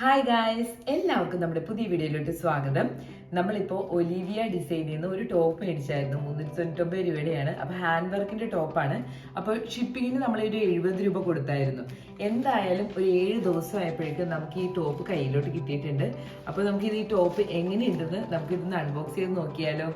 Hi guys, എല്ലാവർക്കും നമ്മുടെ പുതിയ വീഡിയോയിലോട്ട് സ്വാഗതം. നമ്മളിപ്പോൾ ഒലിവിയ ഡിസൈനിൽ നിന്ന് ഒരു ടോപ്പ് മേടിച്ചായിരുന്നു. 399 രൂപയുടെയാണ്. അപ്പോൾ ഹാൻഡ് വർക്കിന്റെ ടോപ്പാണ്. അപ്പോൾ ഷിപ്പിങ്ങിന് നമ്മളൊരു 70 രൂപ കൊടുത്തായിരുന്നു. എന്തായാലും ഒരു 7 ദിവസം ആയപ്പോഴേക്കും നമുക്ക് ഈ ടോപ്പ് കയ്യിലോട്ട് കിട്ടിയിട്ടുണ്ട്. അപ്പോൾ നമുക്കിത് ഈ ടോപ്പ് എങ്ങനെയുണ്ടെന്ന് നമുക്കിതൊന്ന് അൺബോക്സ് ചെയ്ത് നോക്കിയാലോ.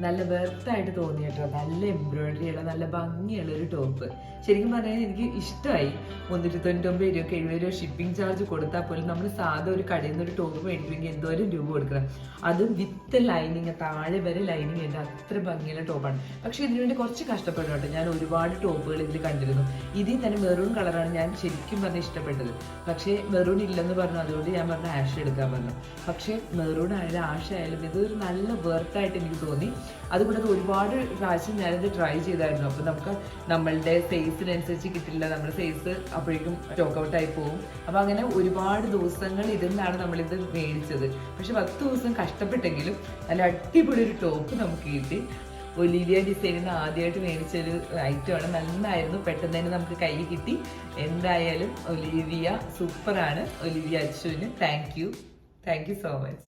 നല്ല വെർത്തായിട്ട് തോന്നി കേട്ടോ. നല്ല എംബ്രോയിഡറി ഉള്ള നല്ല ഭംഗിയുള്ള ഒരു ടോപ്പ്. ശരിക്കും പറഞ്ഞാൽ എനിക്ക് ഇഷ്ടമായി. 399 രൂപ 70 രൂപ ഷിപ്പിംഗ് ചാർജ് കൊടുത്താൽ പോലും നമ്മൾ സാധാ ഒരു കടയിൽ നിന്ന് ഒരു ടോപ്പ് മേടിക്കുമെങ്കിൽ എന്തോരം രൂപ കൊടുക്കണം. അതും വിത്ത് ലൈനിങ്, താഴെ വരെ ലൈനിങ് ഉണ്ട്. അത്ര ഭംഗിയുള്ള ടോപ്പാണ്. പക്ഷെ ഇതിനു വേണ്ടി കുറച്ച് കഷ്ടപ്പെട്ടു കേട്ടോ. ഞാൻ ഒരുപാട് ടോപ്പുകൾ ഇതിൽ കണ്ടിരുന്നു. ഇതിൽ തന്നെ മെറൂൺ കളറാണ് ഞാൻ ശരിക്കും പറഞ്ഞ് ഇഷ്ടപ്പെട്ടത്. പക്ഷേ മെറൂൺ ഇല്ലെന്ന് പറഞ്ഞു. അതുകൊണ്ട് ഞാൻ പറഞ്ഞ ആഷ് എടുക്കാൻ പറഞ്ഞു. പക്ഷേ മെറൂൺ ആയാലും ആഷ് ആയാലും ഇതൊരു നല്ല വെർത്തായിട്ട് എനിക്ക് തോന്നി. അതുകൂടാതെ ഒരുപാട് പ്രാവശ്യം ഞാനിത് ട്രൈ ചെയ്തായിരുന്നു. അപ്പോൾ നമുക്ക് നമ്മളുടെ സൈസിനനുസരിച്ച് കിട്ടില്ല. നമ്മുടെ സൈസ് അപ്പോഴേക്കും സ്റ്റോക്ക് ഔട്ട് ആയി പോകും. അപ്പോൾ അങ്ങനെ ഒരുപാട് ദിവസങ്ങൾ ഇതിൽ നിന്നാണ് നമ്മളിത് മേടിച്ചത്. പക്ഷെ 10 ദിവസം കഷ്ടപ്പെട്ടെങ്കിലും നല്ല അടിപൊളി ഒരു ടോപ്പ് നമുക്ക് കിട്ടി. ഒലിവിയ ഡിസൈനിൽ നിന്ന് ആദ്യമായിട്ട് മേടിച്ചൊരു ഐറ്റമാണ്. നന്നായിരുന്നു. പെട്ടെന്ന് തന്നെ നമുക്ക് കയ്യിൽ കിട്ടി. എന്തായാലും ഒലിവിയ സൂപ്പറാണ്. ഒലിവിയ അച്ചുവിന് താങ്ക് യു സോ മച്ച്.